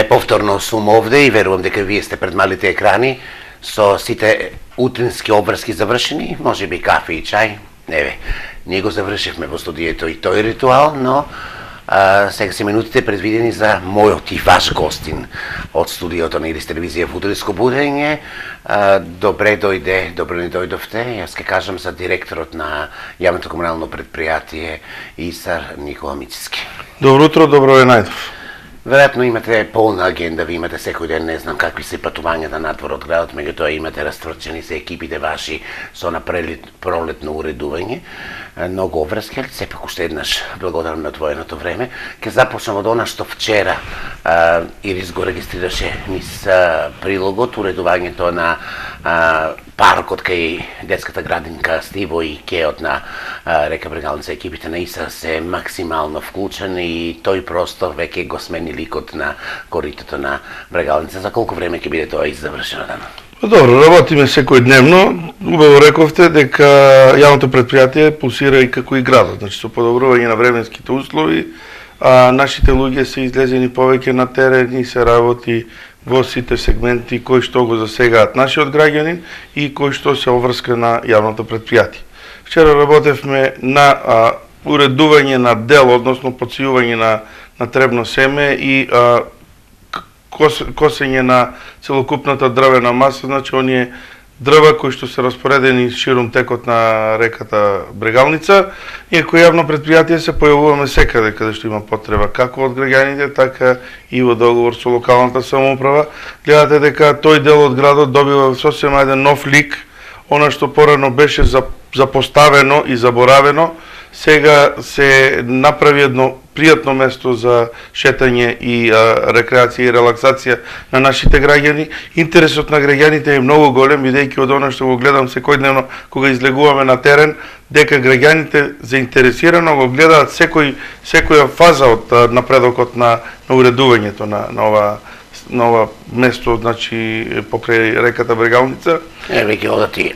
Повторно сум овде и верувам дека вие сте пред малите екрани со сите утрински обврски завршени, може би кафе и чај. Еве, ние го завршивме во студието и тој ритуал, но сега се минутите предвидени за мојот и ваш гостин од студиото на Ирис телевизија во утринско будење. Добре ни дојдовте. Јас ке кажам за директорот на јавното комунално предпријатие Исар Никола Мициски. Добро утро, добро ве најдов. Веројатно имате полна агенда, ви имате секој ден, не знам какви се патувањата надвор од градот, меѓутоа имате растврчени се екипите ваши со пролетно уредување. Многу обврски, али сепак уште еднаш благодарам на твојното време. Ке започнам од она што вчера Ирис го регистрираше низ прилогот, уредувањето на паркот кај детската градинка Стиво и кеот на река Брегалница. Екипите на ИСА се максимално вклучени и тој простор веќе го смени ликот на коритото на Брегалница. За колку време ќе биде тоа завршено дана? Добро, работиме секојдневно. Убаво рековте дека јавното предпријатие пулсира и како и градот, значи со подобрување на временските услови, нашите луѓе се излезени повеќе на терен и се работи во сите сегменти кои што го засегаат нашиот граѓанин и кои што се обврска на јавното предпријатие. Вчера работевме на уредување на дел, односно подсијување на требно семе и косење на целокупната дрвена маса, значи оние дрва кои што се распоредени ширум текот на реката Брегалница. Ние кој јавно предпријатие се појавуваме секаде каде што има потреба, како од граѓаните, така и во договор со локалната самоуправа. Гледате дека тој дел од градот добива сосема еден нов лик, она што порано беше запоставено и заборавено, сега се направи едно пријатно место за шетање и рекреација и релаксација на нашите граѓани. Интересот на граѓаните е многу голем, бидејќи од она што го гледам секојдневно кога излегуваме на терен, дека граѓаните заинтересирано го гледаат секоја фаза од напредокот на уредувањето на ова место, значи покрај реката Брегалница. Веќе одати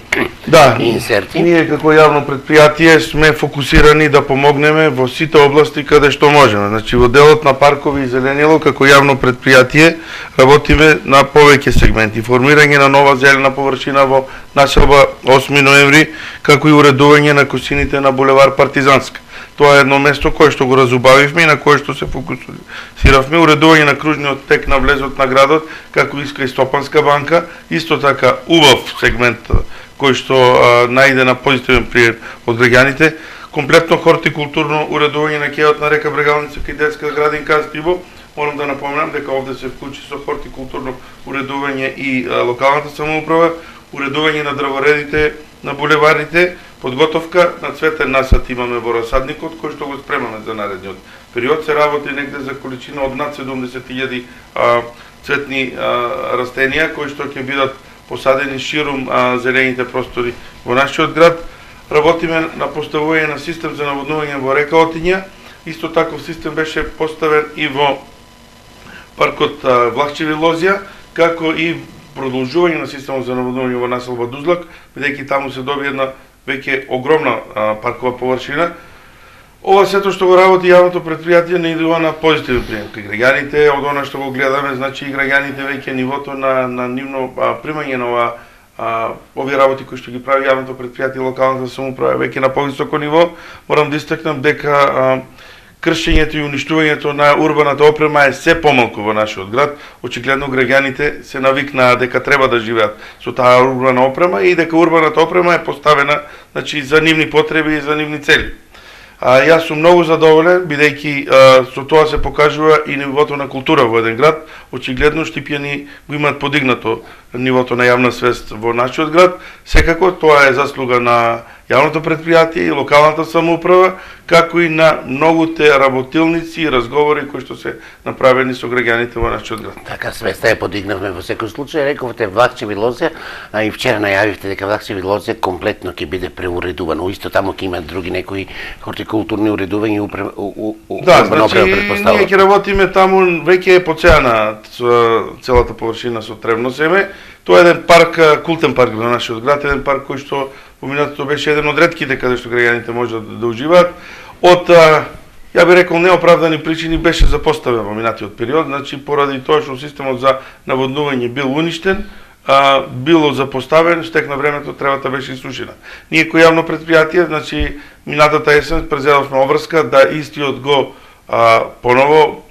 инсерти. Ние како јавно предпријатие сме фокусирани да помогнеме во сите области каде што можеме. Значи во делот на паркови и зеленило како јавно предпријатие работиме на повеќе сегменти. Формирање на нова зелена површина во населба 8 ноември, како и уредување на косините на булевар Партизанска. Тоа е едно место кое што го разубавивме и на кое што се фокусиравме. Уредување на кружниот тек на влезот на градот, како и Стопанска банка, исто така убав сегмент кој што најде на позитивен прием од граѓаните. Комплетно хортикултурно уредување на кеот на река Брегалница кај детска градинка Стиво. Морам да напоменам дека овде се вклучи со хортикултурно уредување и локалната самоуправа, уредување на дрворедите на булеварите, подготовка на цветен насад имаме во расадникот, кој што го спремаме за наредниот период. Се работи негде за количина од над 70.000 цветни растенија, кои што ќе бидат посадени ширум зелените простори во нашиот град. Работиме на поставување на систем за наводнување во река Отиња. Исто таков систем беше поставен и во паркот Влахчеви лозја, како и продолжување на системот за наводнување во населба Дузлак, бидејќи таму се доби една веќе огромна паркова површина. Ова сето што го работи јавното предпријатие не идува на позитивен прием кај граѓаните. Од она што го гледаме, значи и граѓаните веќе нивото на нивно примање на овие работи кои што ги прави јавното предпријатие и локалната самоуправа веќе на повисоко ниво. Морам да истакнам дека кршењето и уништувањето на урбаната опрема е се помалку во нашиот град. Очигледно граѓаните се навикнаа дека треба да живеат со таа урбана опрема и дека урбаната опрема е поставена, значи, за нивни потреби и за нивни цели. Јас сум многу задоволен, бидејќи со тоа се покажува и нивото на култура во еден град. Очигледно Штипјани го имаат подигнато нивото на јавна свест во нашиот град. Секако тоа е заслуга на јавното предпријатие и локалната самоуправа, како и на многуте работилници и разговори кои што се направени со граѓаните во нашиот град. Така, свеста ја подигнавме во секој случај. Рековте Влахчеви лозја, и вчера најавивте дека Влахчеви лозја комплетно ќе биде преуредувано. Исто таму ќе има други некои хортикултурни уредувања и значи, ние ќе работиме таму, веќе е поцеана целата површина со тревно семе. Тоа е еден парк, култен парк на нашиот град, еден парк кој што поминатото беше еден од ретките каде што граѓаните можат да уживаат. Од ја би рекол неоправдани причини беше запоставен во минатиот период, значи поради тоа што системот за наводнување бил уништен, било запоставен, стек на времето требата беше исушена. Ние кој јавно предпријатие, значи минатата есен презедовме обврска да истиот го поново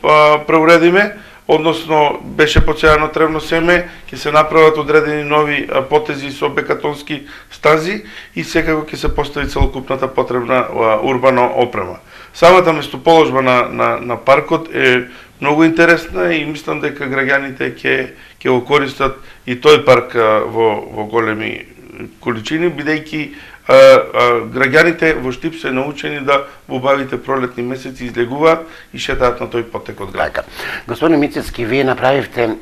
преуредиме, односно беше поцелено тревно семе, ќе се направат одредени нови потези со бекатонски стази и секако ќе се постави целокупната потребна урбана опрема. Самата местоположба на паркот е многу интересна и мислам дека граѓаните ќе го користат и тој парк во големи количини, бидејќи граѓаните во Штип се научени да во убавите пролетни месеци излегуваат и шетаат на тој потек од град. Господин Мицевски, вие направивте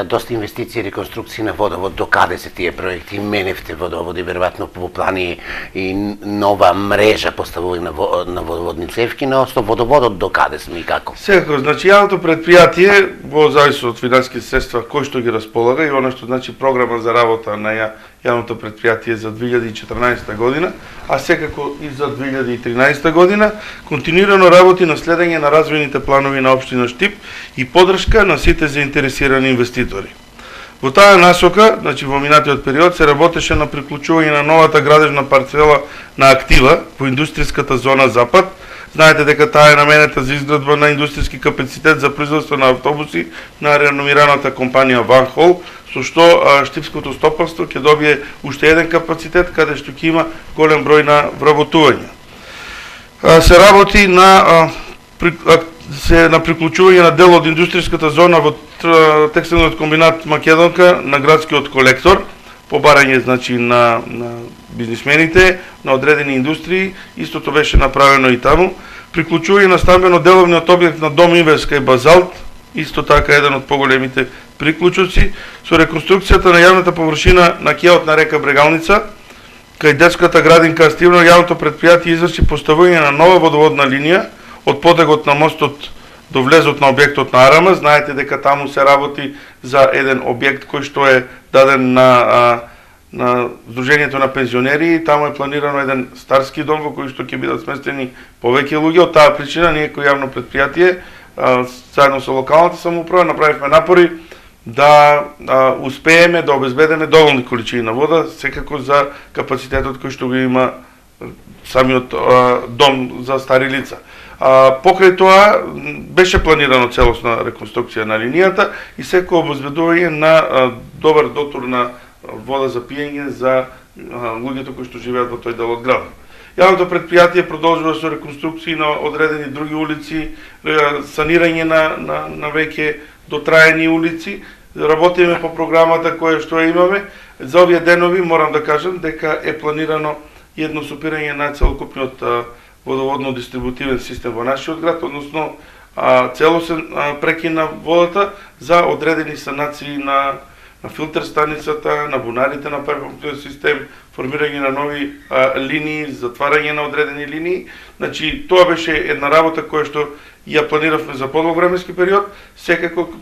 доста инвестиции и реконструкции на водовод. До каде се тие проекти? Меневте водоводи, веројатно по плани и нова мрежа поставување на водоводни цевки, но со водоводот до каде сме и како? Секако, значи јавното предпријатие во зависност од финансиски средства кои што ги располага и она што значи програма за работа на јавното предпријатие за 2014 година, а секако и за 2013 година, континуирано работи на следење на развојните планови на општина Штип и поддршка на сите заинтересирани инвеститори. Во таа насока, значи во минатиот период, се работеше на приклучување на новата градежна парцела на Актива во индустријската зона Запад. Знаете дека таа е наменета за изградба на индустријски капацитет за производство на автобуси на реномираната компанија Ван Хол, со што штипското стопанство ќе добие уште еден капацитет каде што ќе има голем број на вработувања. Се работи на приклучување на дел од индустријската зона во текстилниот комбинат Македонка на градскиот колектор, побарање значи на бизнисмените, на одредени индустрии, истото беше направено и таму. Приклучување на стамбено-деловниот објект на Дом Инвеска и Базалт, исто така еден од поголемите приклучоци, со реконструкцијата на јавната површина на кеот на река Брегалница, кај детската градинка Астивно, јавното предпријатие изврши поставување на нова водоводна линија од потегот на мостот до влезот на објектот на Арама. Знаете дека таму се работи за еден објект кој што е даден на Сдруженијето на пензионери, таму е планирано еден старски дом во кој што ќе бидат сместени повеќе луѓе. Од таа причина ние кој јавно предпријатие заедно со локалната самоуправа направивме напори да успееме да обезбедиме доволни количини на вода, секако за капацитетот кој што го има самиот дом за стари лица. Покрај тоа беше планирано целосна реконструкција на линијата и секој обезбедување на добар дотур на вода за пиење за луѓето кои што живеат во тој дел од градот. Јавното предпријатие продолжува со реконструкции на одредени други улици, санирање на веќе дотраени улици. Работиме по програмата која што имаме. За овие денови морам да кажам дека е планирано едно супирање на целокупниот водоводно-дистрибутивен систем во нашиот град, односно целосен прекин на водата за одредени санации на филтер станицата, на бунарите на препомпниот систем, формирање на нови линии, затварање на одредени линии. Значи, тоа беше една работа која што ја планиравме за подолг временски период, секако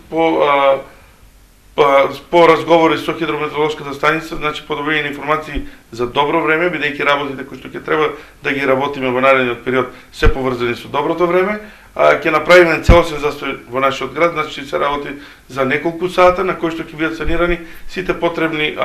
по разговори со хидрометеоролошката станица, значи подобрување на информации за добро време, бидејќи работите кои што ќе треба да ги работиме во наредниот период се поврзани со доброто време, ќе направиме целосен застој во нашиот град, значи се работи за неколку сата на кои што ќе бидат санирани сите потребни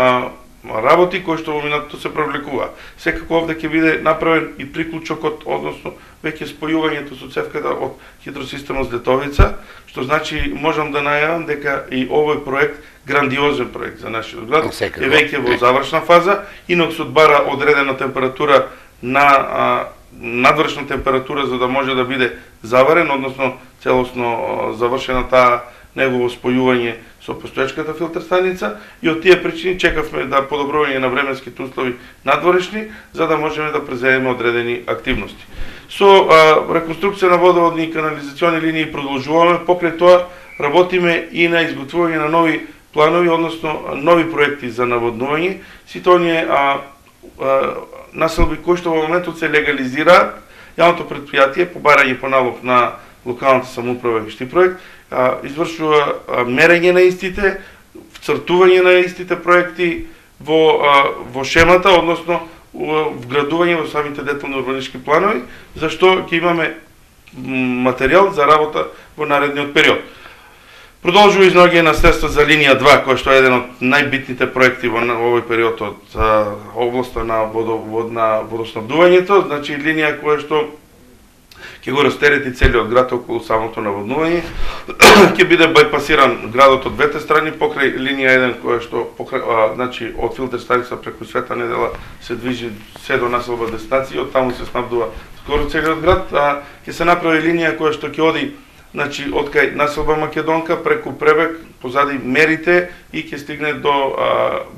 работи кои што во минатото се привлекува. Секако овде ќе биде направен и приклучокот, односно веќе спојувањето со цевката од хидросистемот Злетовица, што значи можам да најавам дека и овој проект, грандиозен проект за нашиот град, е веќе во завршна фаза, инок се одбара одредена температура на надвршна температура за да може да биде заварен, односно целосно завршена таа негово спојување со постоечката филтер станица и од тие причини чекавме да подобрување на временските услови надворешни за да можеме да преземеме одредени активности. Со реконструкција на водоводни и канализациони линии продолжуваме, покрај тоа работиме и на изготвување на нови планови, односно нови проекти за наводнување. Сите оние населби кои што во моментот се легализираат, јавното предпријатие по барање по налог на локалната самоуправа и Штипроект извршува мерење на истите, вцртување на истите проекти во шемата, односно вградување во самите детални урбанички планови, зашто ќе имаме материјал за работа во наредниот период. Продолжува изнаоѓање на средства за линија 2, која што е еден од најбитните проекти во овој период од областа на водоснабдувањето, значи линија која што ќе го растерети целиот град околу самото наводнување, ќе биде бајпасиран градот од двете страни покрај линија 1 која што значи од филтер станица преку Света Недела се движи се до населба дестинација, од таму се снабдува скоро целиот град, ќе се направи линија која што ќе оди значи од кај населба Македонка преку Пребег, позади Мерите и ќе стигне до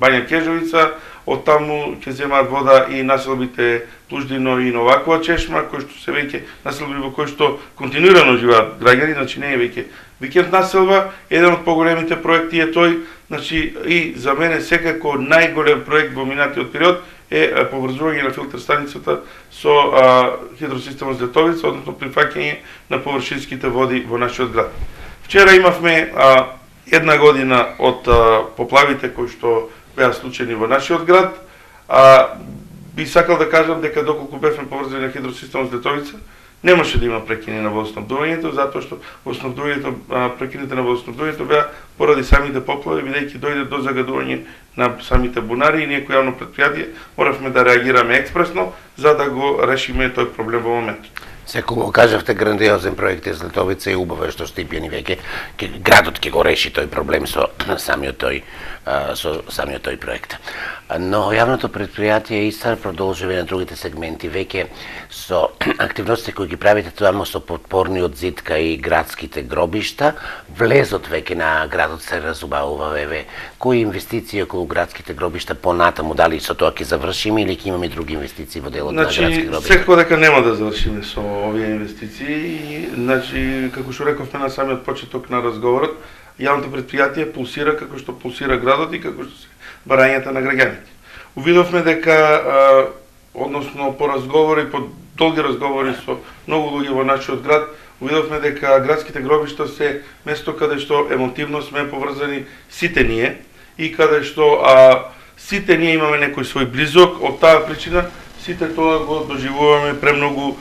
Бања Кежовица, од таму ќе земаат вода и населбите Плуждино и Новакова чешма, кои што се веќе населби во кои што континуирано живеат граѓани, значи не е веќе викенд населба. Еден од поголемите проекти е тој, значи и за мене секако најголем проект во минатиот период е поврзување на филтер станицата со хидросистемот Злетовица, односно прифаќање на површинските води во нашиот град. Вчера имавме една година од поплавите кои што беа случајни во нашиот град. Би сакал да кажам дека доколку бевме поврзани на хидросистемот Злетовица, немаше да има прекини на водоснабдувањето, затоа што прекините на водоснабдувањето беа поради самите поплави, бидејќи дојде до загадување на самите бунари и ние кој јавно предпријатие моравме да реагираме експресно за да го решиме тој проблем во моментот. Секој го кажавте грандиозен проект е Златовица и убаво е што Стипјани веќе градот ќе го реши тој проблем со самиот тој проект. Но јавното предпријатие ИСАР продолжува и на другите сегменти веќе со активности кои ги правите таму со подпорниот зид кај градските гробишта, влезот веќе на градот се разубавува веве. Кои инвестиции околу градските гробишта понатаму, дали со тоа ќе завршиме или ќе имаме други инвестиции во делот на градски гробишта? Секако дека нема да завршиме со овие инвестиции, значи како што рековме на самиот почеток на разговорот, јавното предпријатие пулсира како што пулсира градот и како што се барањата на граѓаните. Увидовме дека односно по разговори, по долги разговори со многу луѓе во нашиот град, увидовме дека градските гробишта се место каде што емотивно сме поврзани сите ние и каде што сите ние имаме некој свој близок, од таа причина сите тоа го доживуваме премногу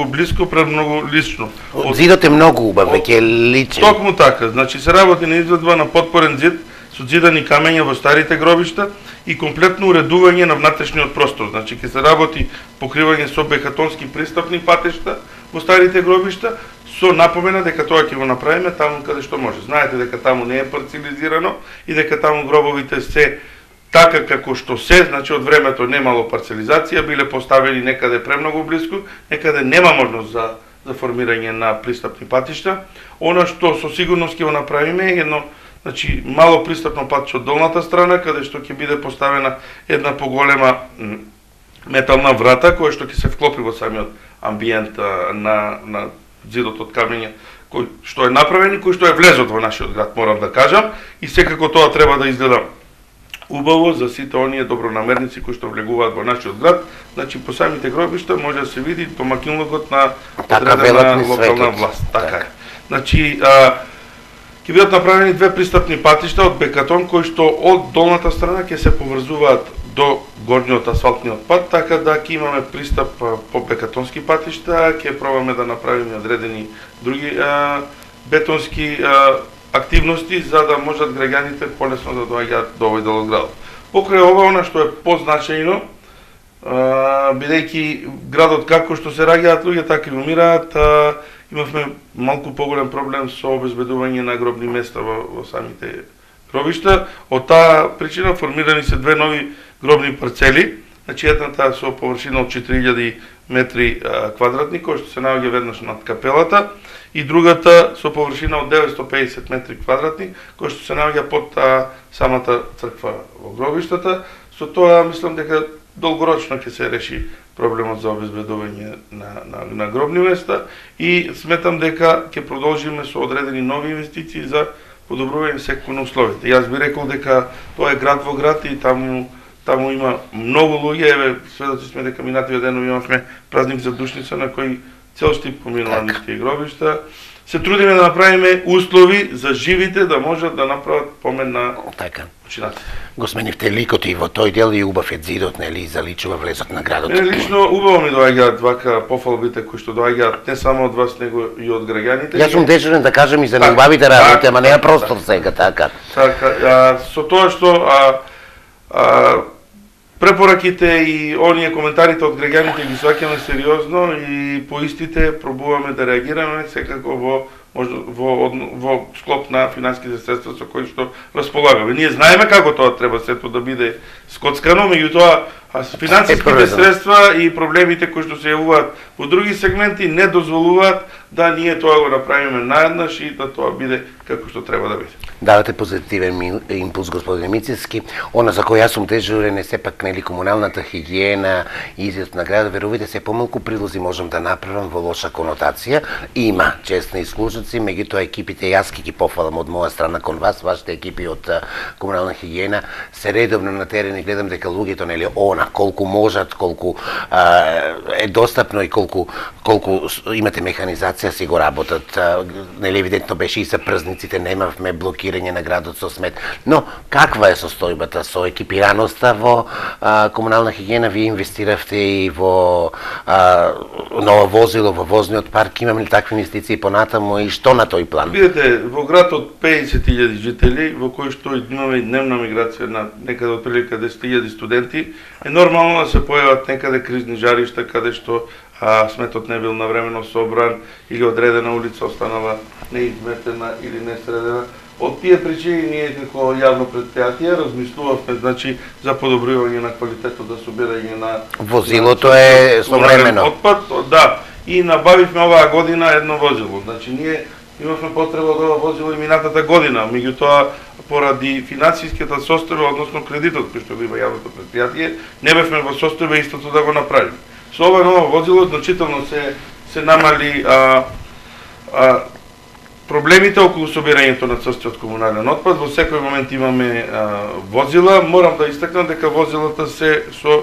блиско, премногу лично. Зидот е многу убав, веќе личен. Токму така, значи се работи на изведба на подпорен зид со зидани камења во старите гробишта и комплетно уредување на внатрешниот простор. Значи ќе се работи покривање со бетонски пристапни патишта во старите гробишта со напомена дека тоа ќе го направиме таму каде што може. Знаете дека таму не е парцелизирано и дека таму гробовите се така како што се, значи од времето немало парцелизација, биле поставени некаде премногу блиску, некаде нема можност за формирање на пристапни патишта. Она што со сигурност ќе го направиме е едно, значи мало пристапно патиште од долната страна, каде што ќе биде поставена една поголема метална врата која што ќе се вклопи во самиот амбиент на зидот од камења кој што е направен и кој што е влезот во нашиот град, морам да кажам, и секако тоа треба да изгледа убаво за сите оние добронамерници кои што влегуваат во нашиот град. Значи по самите гробишта може да се види помакилногот на одредена локална власт. Така е. Значи ќе бидат направени две пристапни патишта од бекатон кои што од долната страна ќе се поврзуваат до горниот асфалтниот пат, така да ќе имаме пристап по бекатонски патишта, ќе пробаме да направиме одредени други бетонски активности за да можат граѓаните полесно да доаѓаат до овој дел од градот. Покрај ова, она што е позначајно, бидејќи градот како што се раѓаат луѓе, така и умираат, имавме малку поголем проблем со обезбедување на гробни места во самите гробишта. Од таа причина формирани се две нови гробни парцели, значи едната со површина од 4000 метри квадратни, која што се наоѓа веднаш над капелата, и другата со површина од 950 метри квадратни, која што се наоѓа под самата црква во гробиштата. Со тоа мислам дека долгорочно ќе се реши проблемот за обезбедување на гробни места и сметам дека ќе продолжиме со одредени нови инвестиции за подобрување секој на условите. Јас би рекол дека тоа е град во град и таму има многу луѓе, еве сведоци сме дека минативе денови имавме празник за Душница на кој цел стип поминува низ тие гробишта. се трудиме да направиме услови за живите да можат да направат помен на Така. учинаците. Го сменивте ликот и во тој дел и убав е зидот, нели, заличува влезот на градот. Мене лично убаво ми доаѓаат вака пофалбите кои што доаѓаат не само од вас, него и од граѓаните. Јас сум дежурен да кажам и за неубавите работи, ама нема простор сега, така. Така, со тоа што препораките и оние коментарите од граѓаните ги сваќаме сериозно и по истите пробуваме да реагираме секако во склоп на финансиските средства со кои што располагаме. Ние знаеме како тоа треба сето да биде скоцкано, меѓутоа финансиските средства и проблемите кои што се јавуваат во други сегменти не дозволуваат да ние тоа го направиме наеднаш и да тоа биде како што треба да биде. Давате позитивен импулс, господин Мицевски. Она за кој јас сум дежурен е сепак, нели, комуналната хигиена и изјазд на градот. Верувате се, помалку прилози можам да направам во лоша конотација. Има честни исклучници, меѓутоа екипите, јас ги пофалам од моја страна кон вас, вашите екипи од комунална хигиена се редовно на терен и гледам дека луѓето, нели, колку можат, колку е достапно и колку имате механизација си го работат. Нели, евидентно беше и за празниците, немавме блокирање на градот со смет. Но каква е состојбата со екипираноста во комунална хигиена? Вие инвестиравте и во ново возило во возниот парк. Имаме ли такви инвестиции понатаму и што на тој план? Видете, во град од 50.000 жители, во кој што имаме и дневна миграција на некаде од прилика 10.000 студенти, е нормално да се појават некаде кризни жаришта каде што сметот не бил навремено собран или одредена улица останала неизметена или не средена. Од тие причини ние како јавно предпријатие размислувавме, значи, за подобрување на квалитетот за собирање на возилото е современо. Отпад, да, и набавивме оваа година едно возило. Значи ние имавме потреба од ова возило и минатата година, меѓутоа поради финансиската состојба, односно кредитот кој што го има јавното предпријатие, не бевме во состојба истото да го направиме. Со ова ново возило значително се намали проблемите околу собирањето на црстиот комунален отпад. Во секој момент имаме возила. Морам да истакнам дека возилата се со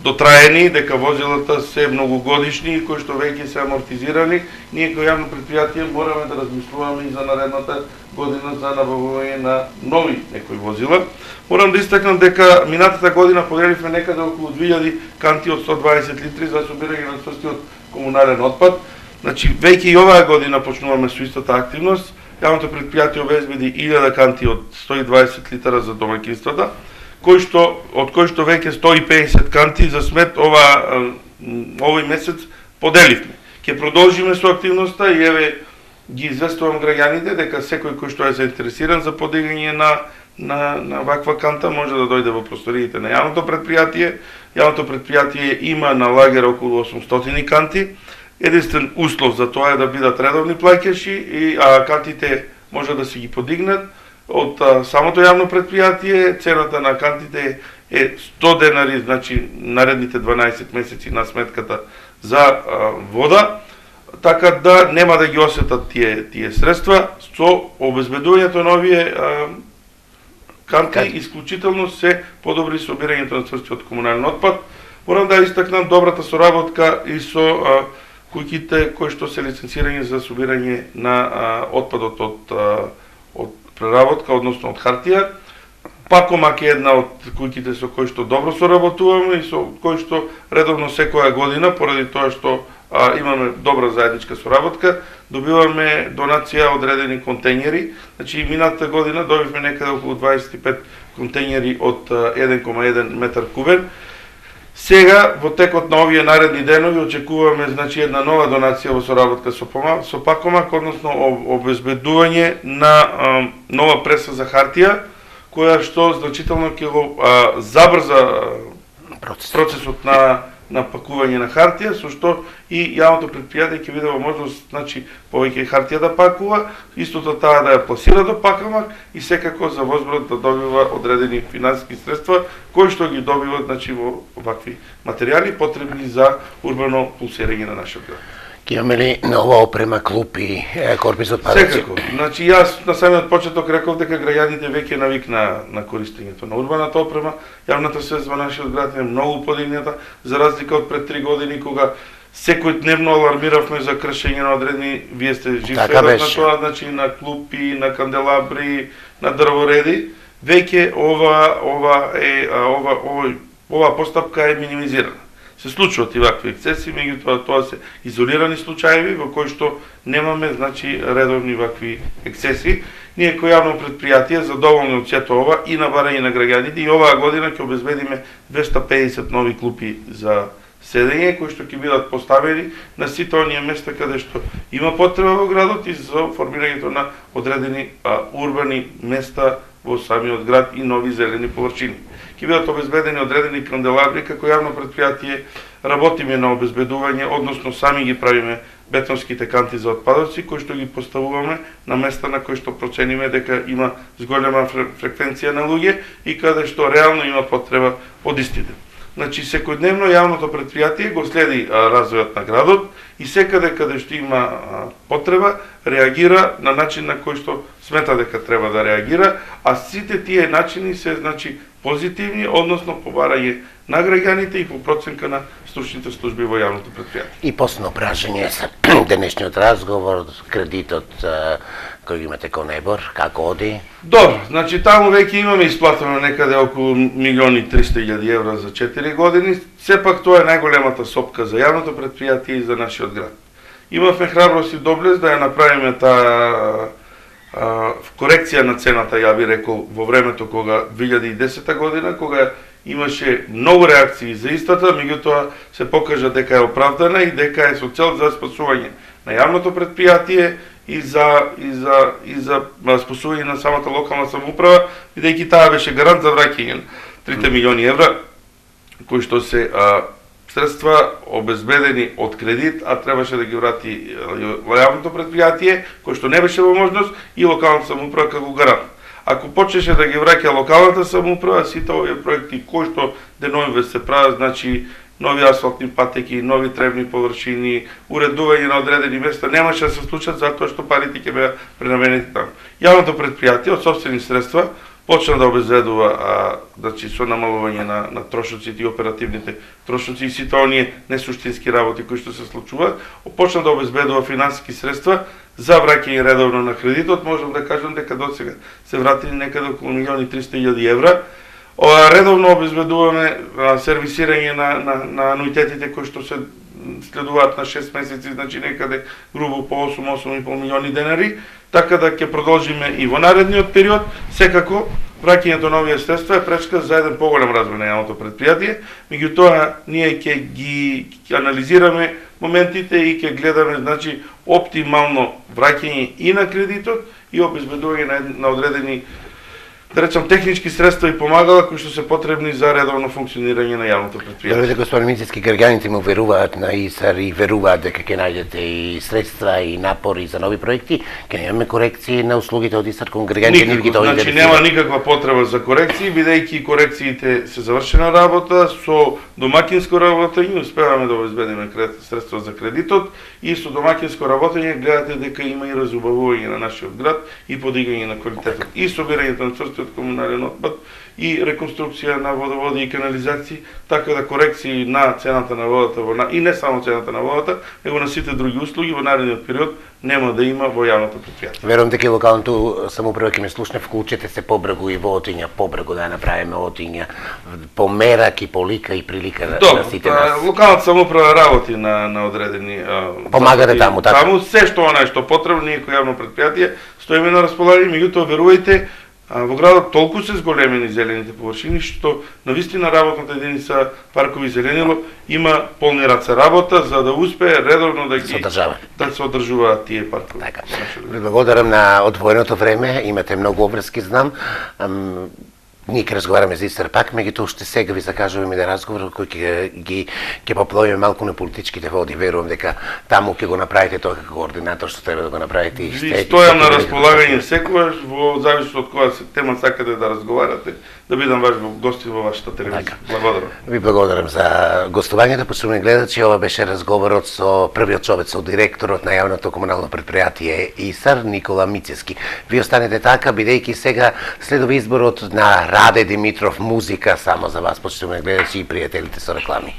дотраени, дека возилата се многогодишни и кои што веќе се амортизирани. Ние како јавно предпријатие мораме да размислуваме и за наредната година за набавување на нови некои возила. Морам да истакнам дека минатата година поделивме некаде околу 2000 канти од 120 литри за собирање на црстиот комунален отпад. Значи, веќе и оваа година почнуваме со истата активност. Јавното предпријатие обезбеди 1000 канти од 120 литра за домаќинствата, од кои што веќе 150 канти за смет овој месец поделивме. Ќе продолжиме со активноста и еве ги известувам граѓаните дека секој кој што е заинтересиран за подигање на ваква канта може да дојде во просториите на јавното предпријатие. Јавното предпријатие има на лагер околу 800 канти. Единствен услов за тоа е да бидат редовни плаќаши, а кантите може да се ги подигнат од самото јавно предпријатие. Цената на кантите е 100 денари, значи наредните 12 месеци на сметката за вода, така да нема да ги осетат тие средства. Со обезбедувањето на овие канти исклучително се подобри собирањето на црстиот комунален отпад. Морам да истакнам добрата соработка и со куќите кои што се лиценцирани за собирање на отпадот од преработка, односно од хартија. Пакомак е една од куќите со кои што добро соработуваме и со кои што редовно секоја година, поради тоа што имаме добра заедничка соработка, добиваме донација од одредени контејнери. Значи, минатата година добивме некаде околу 25 контејнери од 1,1 метар кубен. Сега, во текот на овие наредни денови, очекуваме, значи, една нова донација во соработка со Пакомак, односно обезбедување на нова преса за хартија, која што значително ќе го забрза процесот на пакување на хартија, со што и јавното предпријатие ќе биде во можност, значи, повеќе хартија да пакува, истото таа да ја пласира до Пакомак и секако за возброд да добива одредени финансиски средства, кои што ги добиват, значи, во вакви материјали потребни за урбано пулсирање на нашиот град. Имаме ли нова опрема, клупи, корпи за отпадъци? Секако. Значи, јас на самиот почеток реков дека граѓаните веќе навикна на користењето на урбаната опрема. Јавната свест во нашиот град е многу подигната, за разлика од пред 3 години, кога Секојдневно алармиравме за кршење на одредни, вие сте жив Така сведок на беше. тоа, значи на клупи, на канделабри, на дрвореди. Веќе ова постапка е минимизирана. Се случуваат и вакви ексцеси, меѓутоа тоа се изолирани случаеви во кои што немаме, значи, редовни вакви ексцеси. Ние кој јавно предпријатие задоволни од сето ова и на барање на граѓаните и оваа година ќе обезбедиме 250 нови клупи за седење кои што ќе бидат поставени на сите оние места каде што има потреба во градот и за формирањето на одредени урбани места во самиот град и нови зелени површини. Ќе бидат обезбедени одредени канделабри, како јавно предпријатие работиме на обезбедување, односно сами ги правиме бетонските канти за отпадоци, кои што ги поставуваме на места на кои што процениме дека има зголема фреквенција на луѓе и каде што реално има потреба од истите. Значи, секојдневно јавното предпријатие го следи развојот на градот и секаде каде што има потреба, реагира на начин на кој што смета дека треба да реагира, а сите тие начини се, значи, позитивни, односно побарање на граѓаните и по проценка на стручните служби во јавното предпријатие. И последно прашање за денешниот разговор, кредитот кој имате кон ЕБОР, како оди? Добро, значи таму веќе имаме исплатено некаде околу 1.300.000 евра за 4 години, сепак тоа е најголемата сопка за јавното предпријатие и за нашиот град. Имавме храброст и доблест да ја направиме таа корекција на цената, ја би рекол, во времето кога 2010 година, кога имаше многу реакции за истата, меѓутоа се покажа дека е оправдана и дека е со цел за спасување на јавното предпријатие и за спасување на самата локална самоуправа, бидејќи таа беше гарант за враќање 3 милиони евра, кои што се средства обезбедени од кредит, а требаше да ги врати јавното предпријатие, кој што не беше во можност, и локалната самоуправа како гарант. Ако почнеше да ги враќа локалната самоуправа, сите овие проекти кои што деновиве се прават, значи нови асфалтни патеки, нови тревни површини, уредување на одредени места, немаше да се случат затоа што парите ќе беа пренаменети таму. Јавното предпријатие од сопствени средства почна да обезбедува, значи, со намалување на трошоците и оперативните трошоци и сите оние несуштински работи кои што се случуваат, почна да обезбедува финансиски средства за враќање редовно на кредитот. Можам да кажам дека до сега се вратили некаде околу 1.300.000 евра. Редовно обезбедуваме сервисирање на ануитетите кои што се следуваат на 6 месеци, значи некаде грубо по 8,5 милиони денари, така да ќе продолжиме и во наредниот период. Секако, враќањето на овие средства е пречка за еден поголем развој на јавното предпријатие, меѓутоа ние ќе ги анализираме моментите и ќе гледаме, значи, оптимално враќање и на кредитот и обезбедување на одредени, да речам, технички средства и помагала кои што се потребни за редовно функционирање на јавното предпријатие. Дали господин Мицевски, граѓаните му веруваат на ИСАР и веруваат дека ќе најдете и средства и напори за нови проекти, ќе немаме корекции на услугите од ИСАР кон граѓаните? Никако, значи нема никаква потреба за корекции, бидејќи корекциите се завршена работа, со домакинско работење успеваме да обезбедиме средства за кредитот и со домакинско работење гледате дека има и разубавување на нашиот град и подигање на квалитетот и собирањето на црстиот комунален отпад и реконструкција на водоводи и канализации, така да корекции на цената на водата и не само цената на водата, него на сите други услуги во наредниот период нема да има во јавното предпријатие. Верувам дека локалното самоуправа ќе ме слушне, вклучете се побрегу и во Отиња, побрегу да ја направиме Отиња по мерак и по лика и прилика на сите нас. Локалната самоуправа работи на одредени помагате таму, така. Таму се што она што потребно, ние кој јавно предпријатие стоиме на располагање, меѓутоа верувајте, во градот толку се зголемени зелените површини што навистина работната единица паркови зеленило има полни раце работа за да успее редовно да ги се одржуваат тие паркови. Така. Ви благодарам на одвоеното време, имате многу обврски, знам. Ние ќе разговараме за ИСАР пак, меѓутоа уште сега ви закажуваме да разговор кој ќе попловиме малку на политичките води. Верувам дека таму ќе го направите тоа како координатор што треба да го направите и ще стојам на располагање секогаш во зависност од која тема сакате да разговарате, да бидам ваш гостин во вашата телевизија. Благодарам. Ви благодарам за гостувањето, почитувани гледачи. Ова беше разговорот со првиот човек, со директорот на јавното комунално предпријатие ИСАР Никола Мицевски. Ви останете така, бидејќи сега следува изборот на Раде Димитров, музика само за вас, почитувани гледачи и пријателите со реклами.